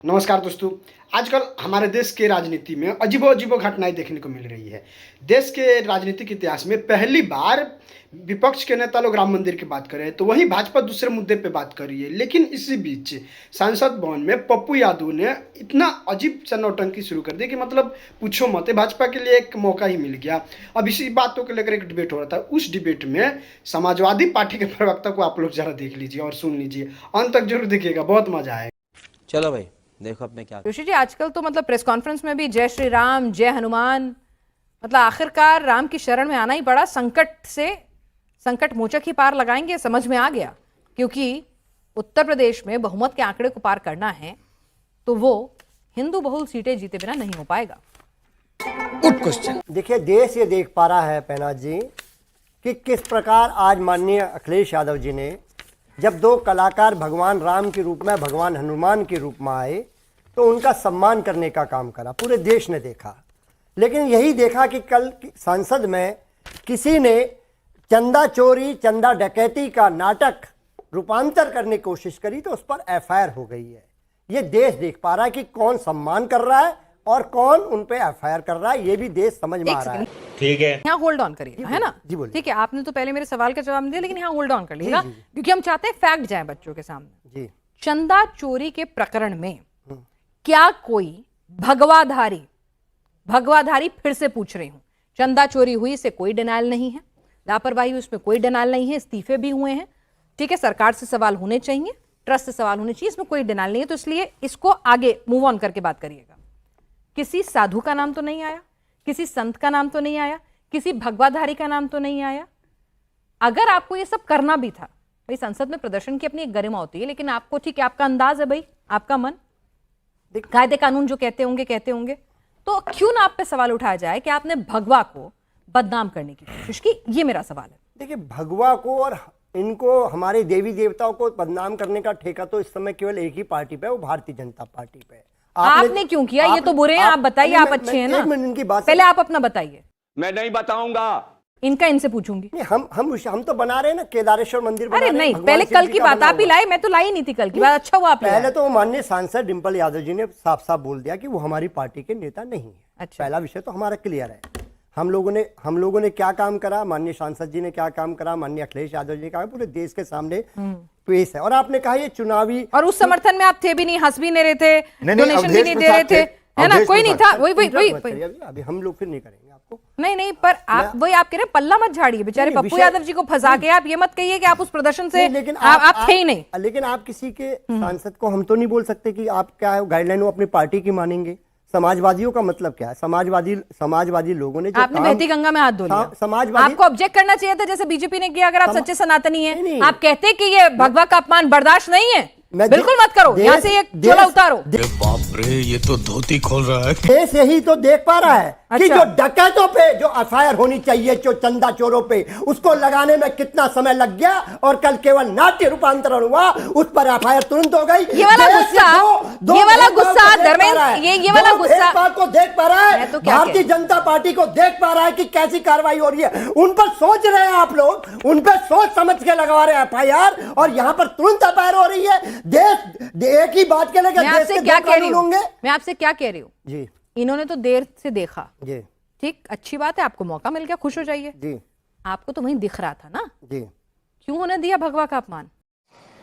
नमस्कार दोस्तों। आजकल हमारे देश के राजनीति में अजीबो-अजीबो घटनाएँ देखने को मिल रही है। देश के राजनीतिक इतिहास में पहली बार विपक्ष के नेता लोग राम मंदिर की बात कर रहे हैं, तो वहीं भाजपा दूसरे मुद्दे पे बात कर रही है। लेकिन इसी बीच संसद भवन में पप्पू यादव ने इतना अजीब सा नौटंकी शुरू कर दी कि मतलब पूछो मत, भाजपा के लिए एक मौका ही मिल गया। अब इसी बातों को लेकर एक डिबेट हो रहा था। उस डिबेट में समाजवादी पार्टी के प्रवक्ता को आप लोग जरा देख लीजिए और सुन लीजिए, अंत तक जरूर देखिएगा, बहुत मजा आएगा। चलो भाई देखो अब मैं क्या। जोशी जी, आजकल तो मतलब प्रेस कॉन्फ्रेंस में भी जय श्री राम, जय हनुमान, मतलब आखिरकार राम की शरण में आना ही पड़ा। संकट मोचक ही पार लगाएंगे, समझ में आ गया। क्योंकि उत्तर प्रदेश में बहुमत के आंकड़े को पार करना है तो वो हिंदू बहुल सीटें जीते बिना नहीं हो पाएगा। Good question. देखिए, देश ये देख पा रहा है पैनाथ जी कि किस प्रकार आज माननीय अखिलेश यादव जी ने, जब दो कलाकार भगवान राम के रूप में, भगवान हनुमान के रूप में आए, तो उनका सम्मान करने का काम करा। पूरे देश ने देखा। लेकिन यही देखा कि कल संसद में किसी ने चंदा चोरी, चंदा डकैती का नाटक रूपांतर करने की कोशिश करी, तो उस पर एफआईआर हो गई है। ये देश देख पा रहा है कि कौन सम्मान कर रहा है और कौन उन पे एफआईआर कर रहा है। ये भी देश समझ में आ रहा है। ठीक है, यहाँ होल्ड ऑन करिए, है ना? जी बोलिए। ठीक है, आपने तो पहले मेरे सवाल का जवाब दिया, लेकिन यहाँ होल्ड ऑन कर लीजिएगा, क्योंकि हम चाहते हैं फैक्ट जाए बच्चों के सामने। जी, चंदा चोरी के प्रकरण में क्या कोई भगवाधारी फिर से पूछ रही हूं, चंदा चोरी हुई से कोई डिनायल नहीं है, लापरवाही उसमें कोई डिनायल नहीं है, इस्तीफे भी हुए हैं, ठीक है, सरकार से सवाल होने चाहिए, ट्रस्ट से सवाल होने चाहिए, इसमें कोई डिनायल नहीं है। तो इसलिए इसको आगे मूव ऑन करके बात करिएगा। किसी साधु का नाम तो नहीं आया, किसी संत का नाम तो नहीं आया, किसी भगवाधारी का नाम तो नहीं आया। अगर आपको ये सब करना भी था, भाई संसद में प्रदर्शन की अपनी एक गरिमा होती है, लेकिन आपको, ठीक है, आपका अंदाज है, भाई आपका मन, कायदे कानून जो कहते होंगे, तो क्यों ना आप पे सवाल उठाया जाए कि आपने भगवा को बदनाम करने की कोशिश की? ये मेरा सवाल है। देखिए, भगवा को और इनको, हमारे देवी देवताओं को बदनाम करने का ठेका तो इस समय केवल एक ही पार्टी पे है, वो भारतीय जनता पार्टी पे है। आपने क्यों किया? ये तो बुरे हैं, आप बताइए, आप अच्छे हैं ना? एक मिनट इनकी बात, पहले आप अपना बताइए। मैं नहीं बताऊंगा, इनका इनसे पूछूंगी। नहीं, हम तो बना रहे हैं ना केदारेश्वर मंदिर बना अरे रहे हैं, नहीं, भगवान पहले शिव कल जी की का बात बना आप ही हुआ। लाए, मैं तो लाई नहीं थी कल की बात। अच्छा हुआ आप पहले तो माननीय सांसद डिंपल यादव जी ने साफ साफ बोल दिया कि वो हमारी पार्टी के नेता नहीं है। अच्छा। पहला विषय तो हमारा क्लियर है। हम लोगों ने क्या काम करा, माननीय सांसद जी ने क्या काम करा, माननीय अखिलेश यादव जी ने कहा, पूरे देश के सामने पेश है। और आपने कहा ये चुनावी, और उस समर्थन में आप थे भी नहीं, हंस भी नहीं रहे थे, डोनेशन भी नहीं दे रहे थे, है ना? कोई नहीं था। वही अभी हम लोग फिर नहीं करेंगे आपको। नहीं, पर आप वही आप कह रहे हैं, पल्ला मत झाड़िए बेचारे पप्पू यादव जी को फंसा के। आप ये मत कहिए कि आप उस प्रदर्शन से, लेकिन आप थे ही नहीं। लेकिन आप किसी के सांसद को हम तो नहीं बोल सकते कि आप क्या है गाइडलाइन वो अपनी पार्टी की मानेंगे। समाजवादियों का मतलब क्या है? समाजवादी लोगों ने जो आपने बहती गंगा में हाथ धो लिया। समाजवादी, आपको ऑब्जेक्ट करना चाहिए था, जैसे बीजेपी ने किया। अगर आप सच्चे सनातनी हैं, नहीं। आप कहते कि ये भगवा का अपमान बर्दाश्त नहीं है, बिल्कुल मत करो, यहाँ से ये चोला उतारो। बाप रे, ये तो धोती खोल रहा है। देश यही तो देख पा रहा है कि अच्छा। जो डकैतों पे जो एफआईआर होनी चाहिए, जो चंदा चोरों पे, उसको लगाने में कितना समय लग गया, और कल केवल नाट्य रूपांतरण हुआ, उस पर एफआईआर तुरंत हो गई। ये वाला गुस्सा धर्मेंद्र, ये वाला गुस्सा बात को देख पा रहा है, मैं तो क्या भारतीय जनता पार्टी को देख पा रहा है कि कैसी कार्रवाई हो रही है। उन पर सोच रहे हैं आप लोग, उन पर सोच समझ के लगवा रहे हैं एफआईआर, और यहाँ पर तुरंत एफआईआर हो रही है। देश एक ही बात के लिए मैं आपसे क्या कह रही हूँ, मैं आपसे क्या कह रही हूँ जी, इन्होंने तो देर से देखा जी, ठीक, अच्छी बात है, आपको मौका मिल गया, खुश हो जाइए। जी, आपको तो वहीं दिख रहा था ना, जी। क्यों होने दिया भगवा का अपमान?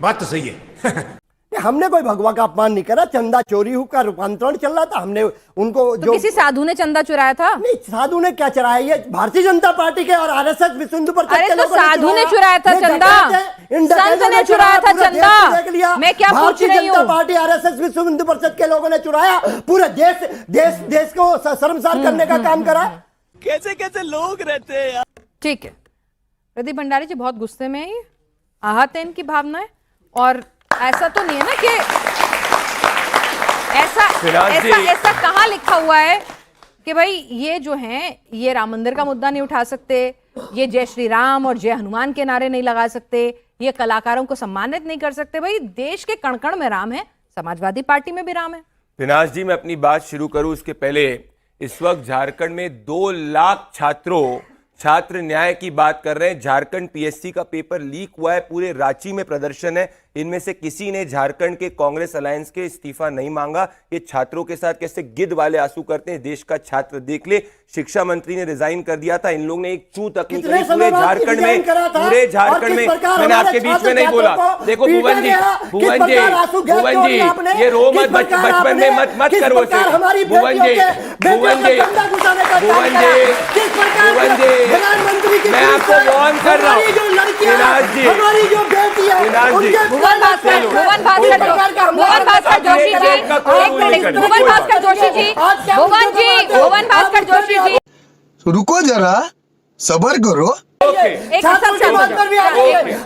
बात तो सही है। हमने कोई भगवा का अपमान नहीं करा, चंदा चोरी का रूपांतरण चल रहा था। हमने उनको तो जो किसी साधु ने चंदा चुराया था? नहीं, साधु ने क्या चुराया? ये भारतीय जनता पार्टी के और आरएसएस विश्व हिंदू परिषद अरे के तो लोगों साधु ने चुराया था चंदा, संत ने चुराया था चंदा। मैं क्या पूछ रही भारतीय जनता हूँ? पार्टी, आरएसएस विश्व हिंदू परिषद के लोगों ने चुराया, पूरे देश को शर्मसार करने का काम करा। कैसे कैसे लोग रहते हैं यार। ठीक है, प्रदीप भंडारी जी बहुत गुस्से में है, ये आहत है इनकी भावनाएं, और ऐसा तो नहीं है ना कि ऐसा कहाँ लिखा हुआ है कि भाई ये जो हैं, ये राम मंदिर का मुद्दा नहीं उठा सकते, ये जय श्री राम और जय हनुमान के नारे नहीं लगा सकते, ये कलाकारों को सम्मानित नहीं कर सकते। भाई देश के कण कण में राम है, समाजवादी पार्टी में भी राम है। पिनाश जी, मैं अपनी बात शुरू करूं उसके पहले, इस वक्त झारखंड में 2 लाख छात्रों छात्र न्याय की बात कर रहे हैं। झारखंड पीएससी का पेपर लीक हुआ है, पूरे रांची में प्रदर्शन है। इनमें से किसी ने झारखंड के कांग्रेस अलायंस के इस्तीफा नहीं मांगा। ये छात्रों के साथ कैसे गिद्ध वाले आंसू करते हैं, देश का छात्र देख ले। शिक्षा मंत्री ने रिजाइन कर दिया था, इन लोगों ने एक चू तक नहीं करी पूरे झारखंड में, पूरे झारखंड में। मैंने आपके बीच में नहीं बोला। देखो भुवन जी, ये रो मत, बचपन में मत करो से। भुवन जी, मैं आपको वार्न कर रहा हूँ। भुवन भास्कर जोशी जी, एक मिनट, भुवन भास्कर जोशी जी, भुवन भास्कर जोशी जी, रुको जरा, सबर करो। एक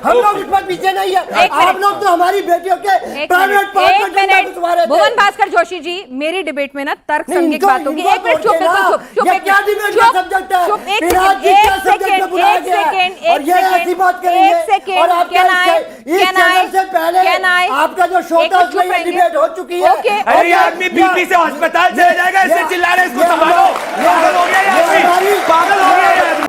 हम लोग इस पर पीछे नहीं है। आप लोग तो हमारी बेटियों के प्राइवेट मिनट, भुवन भास्कर जोशी जी, मेरी डिबेट में ना तर्क संगत बात होगी। एक मिनट चुप, आपका जो शो था उसमें डिबेट हो चुकी है। अरे आदमी बीपी से अस्पताल चला जाएगा, इससे चिल्ला रहे, इसको संभालो। पागल हो गया ये आदमी, पागल हो गया ये आदमी।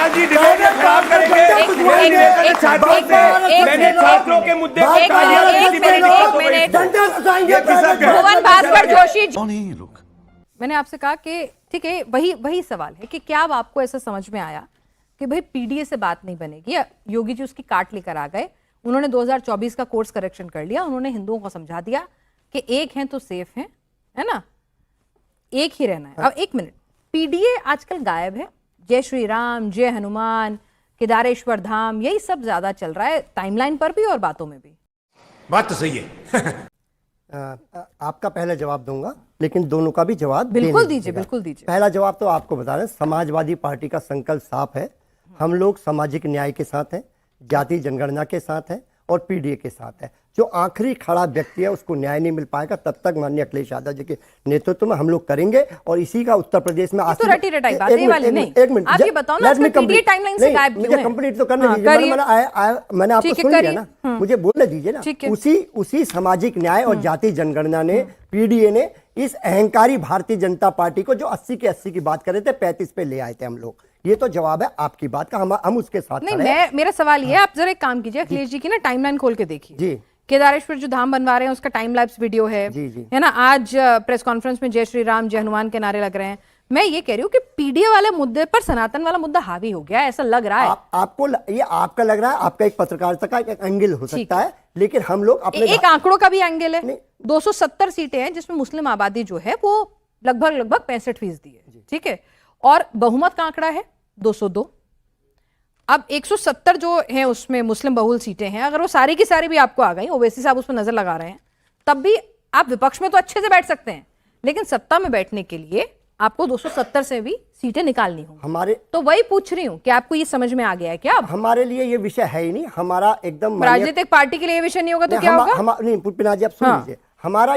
जी डिबेट खराब करेंगे। मैंने छात्रों के मुद्दे भुवन भास्कर जोशी जी, मैंने आपसे कहा कि ठीक है, वही सवाल है कि क्या अब आपको ऐसा समझ में आया कि भाई पीडीए से बात नहीं बनेगी? योगी जी उसकी काट लेकर आ गए, उन्होंने 2024 का कोर्स करेक्शन कर लिया, उन्होंने हिंदुओं को समझा दिया कि एक हैं तो सेफ हैं, है ना, एक ही रहना है। अब एक मिनट, पीडीए आजकल गायब है, जय श्री राम, जय हनुमान, केदारेश्वर धाम, यही सब ज्यादा चल रहा है, टाइमलाइन पर भी और बातों में भी। बात तो सही है। आपका पहले जवाब दूंगा, लेकिन दोनों का भी जवाब बिल्कुल दीजिए, बिल्कुल दीजिए। पहला जवाब तो आपको बता रहे हैं, समाजवादी पार्टी का संकल्प साफ है। हम लोग सामाजिक न्याय के साथ हैं, जाति जनगणना के साथ हैं और पीडीए के साथ है। जो आखिरी खड़ा व्यक्ति है उसको न्याय नहीं मिल पाएगा, तब तक माननीय अखिलेश यादव जी के नेतृत्व में हम लोग करेंगे। और इसी का उत्तर प्रदेश में तो रटी रटाई बात है वाली नहीं। एक मिनट, आप ये बताओ ना, पीडीए टाइमलाइन से गायब क्यों है? मुझे कंप्लीट तो करने दीजिए, मैंने आपको सुन लिया ना, मुझे बोलने दीजिए ना। उसी सामाजिक न्याय और जाति जनगणना ने, पीडीए ने इस अहंकारी भारतीय जनता पार्टी को जो 80 के 80 की बात कर रहे थे 35 पे ले आए थे हम लोग। ये तो जवाब है आपकी बात का, हम उसके साथ नहीं। मेरा सवाल ये है, आप जरा एक काम कीजिए, अखिलेश जी की ना टाइमलाइन खोल के देखिए जी। केदारेश्वर जो धाम बनवा रहे हैं उसका टाइम लैप्स वीडियो है, है ना। आज प्रेस कॉन्फ्रेंस में जय श्री राम, जय हनुमान के नारे लग रहे हैं। मैं ये कह रही हूँ कि पीडीए वाले मुद्दे पर सनातन वाला मुद्दा हावी हो गया है, ऐसा लग रहा है। आपको ये आपका लग रहा है, आपका एक पत्रकारिता का एक एंगल हो सकता है, लेकिन हम लोग अपने एक आंकड़ों का भी एंगल है। 270 सीटें हैं जिसमें मुस्लिम आबादी जो है वो लगभग 65% है, ठीक है। और बहुमत का आंकड़ा है 202। अब 170 जो हैं उसमें मुस्लिम बहुल सीटें हैं, अगर वो सारी की सारी भी आपको आ गई, ओवैसी साहब उस पर नजर लगा रहे हैं, तब भी आप विपक्ष में तो अच्छे से बैठ सकते हैं, लेकिन सत्ता में बैठने के लिए आपको 270 से भी सीटें निकालनी होंगी। हमारे तो वही पूछ रही हूँ कि आपको ये समझ में आ गया है क्या? अब हमारे लिए ये विषय है ही नहीं, हमारा एकदम राजनीतिक पार्टी के लिए ये विषय नहीं होगा तो क्या होगा? नहीं पुष्पिना जी, आप सुन लीजिए, हमारा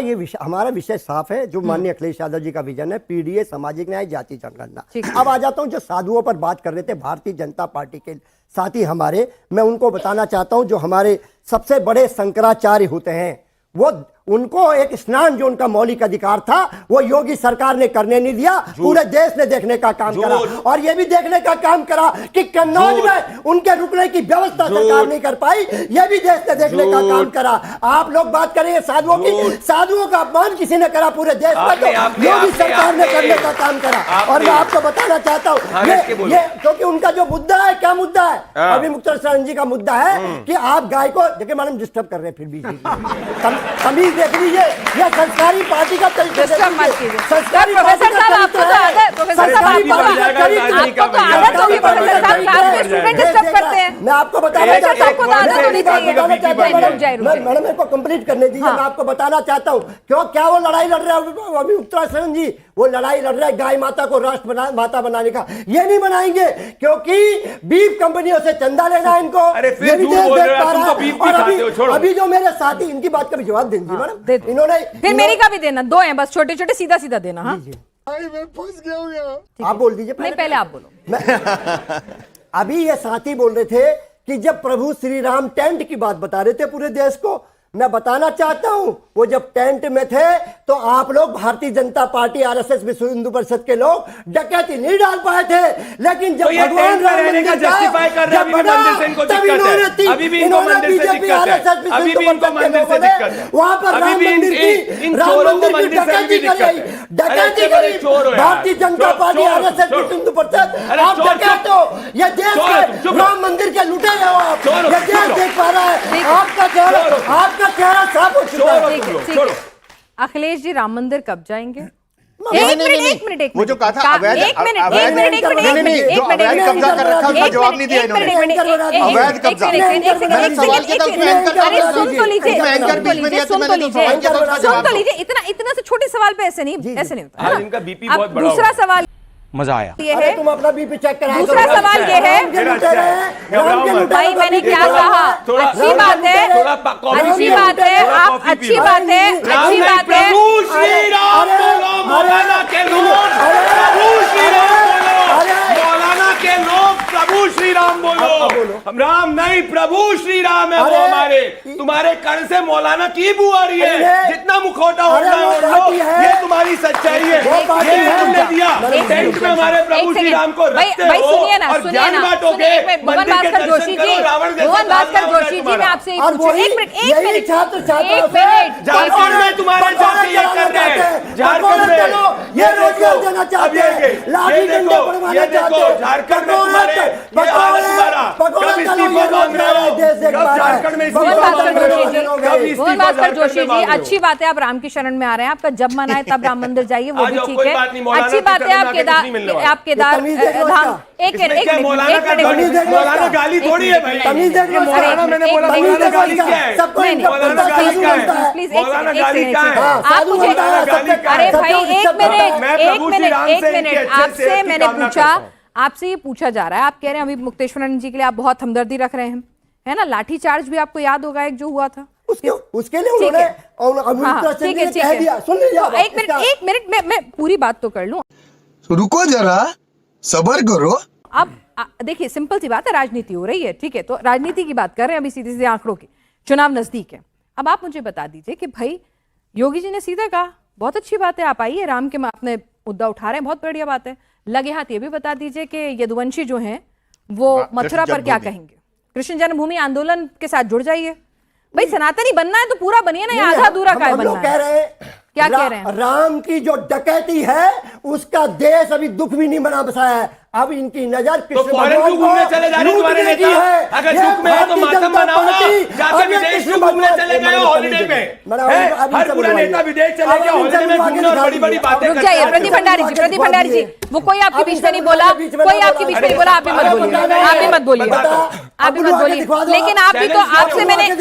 विषय साफ है, जो माननीय अखिलेश यादव जी का विजन है, पीडीए, सामाजिक न्याय, जाति जनगणना। अब आ जाता हूं जो साधुओं पर बात कर रहे थे भारतीय जनता पार्टी के साथी हमारे, मैं उनको बताना चाहता हूं, जो हमारे सबसे बड़े शंकराचार्य होते हैं, वो उनको एक स्नान जो उनका मौलिक अधिकार था वो योगी सरकार ने करने नहीं दिया, पूरे देश ने देखने का काम करा। और ये भी देखने का काम करा कि कन्नौज में उनके रुकने की व्यवस्था सरकार नहीं कर पाई, ये भी देश ने देखने का काम करा। आप लोग बात करेंगे साधुओं की, साधुओं का अपमान किसी ने करा पूरे देश में, तो योगी सरकार ने करने का काम करा। और मैं आपको बताना चाहता हूँ ये क्योंकि उनका जो मुद्दा है, क्या मुद्दा है, अभी मुख्तार शरण जी का मुद्दा है कि आप गाय को देखिए, मैडम डिस्टर्ब कर रहे हैं, फिर भी देख लीजिए, यह संस्कारी पार्टी का तरीका। संस्कारी प्रोफेसर साहब, आपको तो आदत, प्रोफेसर साहब आपको तो आदत होगी, प्रोफेसर साहब आपके स्टूडेंट डिस्टर्ब करते हैं। मैं आपको बताना चाहता हूं, आपको तो आदत होनी चाहिए। मैडम मेरे को कंप्लीट करने दीजिए, मैं आपको बताना चाहता हूं क्यों क्या वो लड़ाई लड़ रहे हैं अभी उत्तराखंड जी, वो लड़ाई लड़ रहे हैं गाय माता को राष्ट्र माता बनाने का। ये नहीं बनाएंगे क्योंकि बीफ कंपनियों से चंदा लेना है इनको, ये भी देख पा रहा है। और अभी जो मेरे साथी, इनकी बात का भी जवाब देंगे मैडम, इन्होंने फिर मेरी का भी देना, 2 हैं बस, छोटे छोटे, सीधा सीधा देना। हाँ मैं फंस गया हूं, आप बोल दीजिए। नहीं, पहले आप बोलो। अभी ये साथी बोल रहे थे कि जब प्रभु श्री राम टेंट की बात बता रहे थे पूरे देश को, मैं बताना चाहता हूं, वो जब टेंट में थे तो आप लोग भारतीय जनता पार्टी, आरएसएस, विश्व हिंदू परिषद के लोग डकैती नहीं डाल पाए थे, लेकिन जब तो ये भगवान टेंट में राम रहने का मंदिर justify कर रहे हैं, अभी भी मंदिर से इनको दिक्कत है। अभी भी इनको मंदिर से दिक्कत है। अभी भी इनको मंदिर से दिक्कत है। वहां पर राम अभी भी मंदिर इन की राम चोरों को मंदिर की मंदिर से डकैती भी दिक्कत करी, है। डकैती अरे बड़े करी चोर हो यार। भारतीय जनता पार्टी, आरएसएस, चोर। विश्व हिंदू परिषद। अरे आप चोर, डकैत हो, ये देश चोर, के चुप। राम मंदिर के लुटे जाओ आप, चोर, ये देश चुप। देख पा रहा है, आपका चेहरा साफ हो चुका है। ठीक है, ठीक है। अखिलेश जी राम मंदिर कब जाएंगे? नहीं, एक वो जो कहा था अवैध एक मिनट अवैध एक मिनट नहीं, नहीं, जो अवैध कब्जा कर रखा उसका जवाब नहीं दिया इन्होंने। अवैध कब्जा। मैंने सवाल किया था उसमें एंकर अरे सुन तो लीजिए, उसमें एंकर बीच में नहीं आते, मैंने तो सवाल किया था उसका सुन जवाब तो दो। लीजिए। इतना से छोटे सवाल पे ऐसे नहीं होता आज है ना? इनका बीपी अब बहुत बड़ा दूसरा होगा। सवाल मजा आया। ये अरे है, तुम अपना बीपी चेक कराओ। दूसरा सवाल ये है, भाई मैंने क्या कहा? अच्छी बात है, अच्छी बात है, आप अच्छी बात है, अच्छी बात है। प्रभु श्री राम बोलो, मौलाना के लोग प्रभु श्री राम बोलो, मौलाना के लोग प्रभु श्री राम बोलो। हम राम नहीं, प्रभु श्री राम है वो हमारे। तुम्हारे कर्ण से मौलाना की बू आ रही है, जितना मुखौटा ओढ़ना है ओढ़ लो, ये तुम्हारी सच्चाई है। ये तुमने दिया टेंट में हमारे प्रभु श्री राम को रखते हो और ज्ञान बांटोगे, भुवन मंदिर के भास्कर जोशी दर्शन जी, करो, रावण जैसा भुवन भास्कर भागना होता है जोशी जी, मैं तुम्हारा। आपसे और वही एक मिनट यही छात्र झारखंड में तुम्हारे जाके ये कर रहे हैं, झारखंड में ये रोजगार देना चाहते हैं, लाठी डंडे बढ़वाना चाहते हैं, झारखंड में तुम्हारे ये हालत तुम्हारा, कब इस्तीफा मांग रहे हो, कब झारखंड में भुवन इस्तीफा भास्कर मांग रहे जोशी जी, हो, कब भुवन इस्तीफा भास्कर झारखंड जोशी में जी, मांग रहे हो। अच्छी बात है आप राम की शरण में आ रहे हैं, आपका जब मन आए तब राम मंदिर जाइए, वो आ भी जाओ, ठीक कोई है। बात नहीं, मौलाना अच्छी की बात है शरण में आप आके कुछ नहीं मिलने वाला। आप केदार तमीज़ देख लो धाम इसका। एक इसमें मिनट क्या मौलाना का गाली, मिनट, मौलाना गाली थोड़ी है भाई। तमीज़ देख लो इसका। मौलाना मैंने बोला एक मौलाना मिनट, गाली क्या है? सबको नहीं, इनका मौलाना पता गाली साधु क्या बनता है? है। प्लीज मौलाना गाली क्या है? हाँ, आप साधु मुझे बनता है, गाली क्या है? अरे भाई एक मिनट मैं एक प्रभु श्री मिनट राम एक से मिनट इनके अच्छे आपसे सेहत की मैंने कामना पूछा, करता हूं। आपसे ये पूछा जा रहा है, आप कह रहे हैं अभी मुक्तेश्वरन जी के लिए आप बहुत हमदर्दी रख रहे हैं, है ना? लाठी चार्ज भी आपको याद होगा एक जो हुआ था, उसके लिए ठीक उन्होंने है। हाँ, ठीक है, ठीक कह दिया, है। सुन लीजिए तो आप, एक मिनट मैं पूरी बात तो कर लूं। रुको जरा सबर करो। अब देखिए सिंपल सी बात है, राजनीति हो रही है, ठीक है, तो राजनीति की बात कर रहे हैं अभी, सीधे सीधे आंकड़ों की, चुनाव नजदीक है। अब आप मुझे बता दीजिए कि भाई योगी जी ने सीधा कहा बहुत अच्छी बात है, आप आइए, राम के अपने मुद्दा उठा रहे हैं, बहुत बढ़िया बात है। लगे हाथ ये भी बता दीजिए कि यदुवंशी जो हैं वो मथुरा पर क्या कहेंगे, कृष्ण जन्मभूमि आंदोलन के साथ जुड़ जाइए। भाई सनातनी बनना है तो पूरा बनिए ना, आधा अधूरा काय हम बनना लोग कह है? रहे हैं क्या कह रहे हैं? राम की जो डकैती है उसका देश अभी दुख भी नहीं बना बसाया है। अब इनकी नजर तो फॉरेन क्यों घूमने चले जा रहे हैं तुम्हारे नेता? अगर दुख में है तो मातम मनाओ ना, जाके विदेश क्यों घूमने चले गए हो हॉलिडे पे? हर पूरा नेता विदेश चले गया हॉलिडे में घूमने और बड़ी बड़ी बातें रुक करते जाइए हैं। प्रदीप भंडारी जी, वो कोई आपके बीच में नहीं बोला, कोई आपके बीच में नहीं बोला, आप भी मत बोलिए, आप भी मत बोलिए, आप भी मत बोलिए। लेकिन आप भी तो, आपसे मैंने एक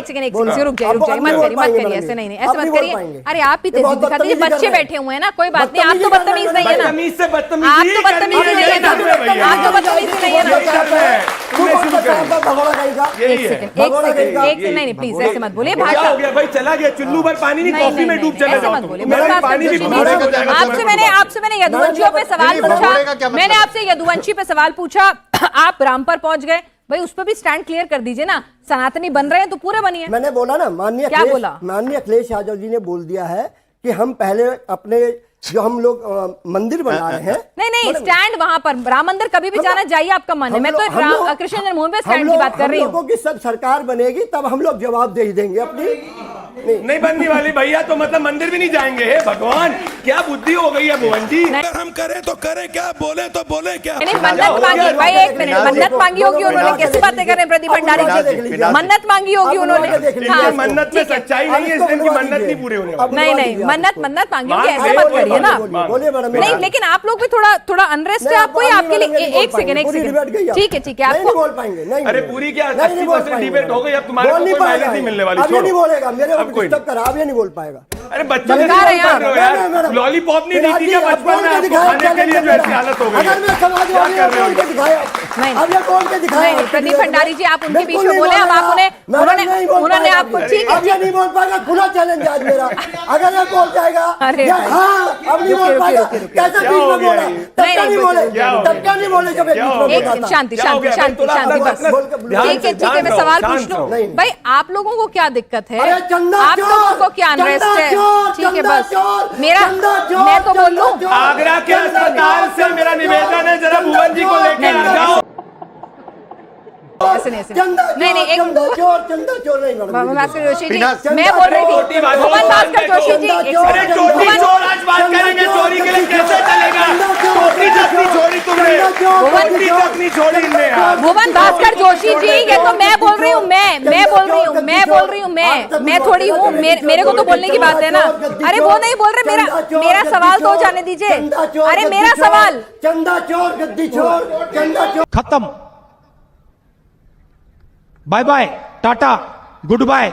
सेकंड रुक जाइए, मत करिए ऐसे, नहीं ऐसे मत करिए। अरे आप ही तेजी दिखा दीजिए, बच्चे बैठे हुए हैं ना, कोई बात नहीं, आप तो बदतमीज नहीं है ना, बदतमीज से आप बदतमीजी तो बदतमीज नहीं है ना, आप तो बदतमीज नहीं है ना। नहीं प्लीज ऐसे मत बोलिए, क्या भाषा हो गया भाई? चला गया चुल्लू भर पानी नहीं, कॉफी में डूब चले ऐसे जाओ मत तुम। बोलिए। मेरा पानी भी घोड़े का हो जाएगा तुम्हारे आपसे मैंने यदुवंशियों पे सवाल पूछा, मैंने आपसे यदुवंशी पे सवाल पूछा, आप राम पर पहुंच गए, भाई उस पर भी स्टैंड क्लियर कर दीजिए ना, सनातनी बन रहे हैं तो पूरे बनिए। मैंने बोला ना, माननीय अखिलेश यादव जी ने बोल दिया है कि हम पहले अपने जो हम लोग मंदिर बना रहे हैं, नहीं स्टैंड वहां पर राम मंदिर कभी भी जाना चाहिए, आपका मन है, मैं तो कृष्ण जन्मभूमि पे स्टैंड की बात कर रही हूँ। लोगों की सब सरकार बनेगी तब हम लोग जवाब दे ही देंगे अपनी। नहीं बनने वाली भैया, तो मतलब मंदिर भी नहीं जाएंगे? हे भगवान, क्या बुद्धि हो गई है भुवन जी? अगर हम करें तो करें क्या, बोले तो बोले क्या। नहीं मन्नत मांगी भाई, एक मिनट, मन्नत मांगी होगी उन्होंने, कैसी बातें कर रहे हैं प्रदीप भंडारी जी? मन्नत मांगी होगी उन्होंने, ये मन्नत में सच्चाई नहीं है, इसलिए इनकी मन्नत नहीं पूरी होने वाली। नहीं मन्नत मांगी होगी, ऐसे मत करिए ना। नहीं लेकिन आप लोग भी थोड़ा अनरेस्ट है, आपको ही आपके लिए एक सेकंड, ठीक है आपको बोल पाएंगे। अरे पूरी क्या 80% डिबेट हो गई, अब तुम्हारे को कोई माइलेज नहीं मिलने वाली। नहीं बोलेगा, मेरे अब कोई डिस्टर्ब करा, अब ये नहीं बोल पाएगा। अरे बच्चों ने यार लॉलीपॉप नहीं दी थी क्या बचपन में आपको खाने के लिए, जो ऐसी हालत हो गई है? अगर मैं समाजवादी क्या कर रहे हो? दिखाया, अब ये कौन के दिखाया? नहीं प्रदीप भंडारी जी, आप उनके बीच में बोले, अब आप उन्होंने आपको, ठीक है। अब ये नहीं बोल पाएगा, खुला चैलेंज आज मेरा, अगर ये बोल जाएगा अरे या भाई। हाँ अब नहीं बोल पाएगा, कैसे बीच में बोला, तब क्या नहीं बोले, तब क्या नहीं बोले जब एक बीच में बोला एक था। शांति शांति शांति शांति बस ठीक है मैं सवाल पूछ लूं नहीं। भाई आप लोगों को क्या दिक्कत है अरे चंदा आप चोर, लोगों को क्या अनरेस्ट चंदा है चोर, ठीक है चंदा बस चोर, मेरा चंदा चोर, मैं तो बोल लूं चंदा चोर, आगरा के अस्पताल से मेरा निवेदन है, जरा भुवन जी को लेके आ जाओ। ऐसे नहीं नहीं एक चंदा चोर नहीं मैडम। भास्कर जोशी जी बिना- मैं बोल रही चोटी थी बात- भुवन भास्कर जोशी जी चंदा एक चोर, अरे सेकंड। चोटी भुवन- चोर आज बात करेंगे, चोरी के लिए कैसे चलेगा? चोटी तक नहीं छोड़ी तुमने, चोटी तक नहीं छोड़ी इनने यार। भुवन भास्कर जोशी जी ये तो मैं बोल रही हूँ मैं बोल रही हूँ मैं थोड़ी हूँ मेरे को तो बोलने की बात है ना अरे वो नहीं बोल रहे मेरा सवाल तो जाने दीजिए अरे मेरा सवाल चंदा चोर गद्दी चोर चंदा चोर खत्म bye bye tata good bye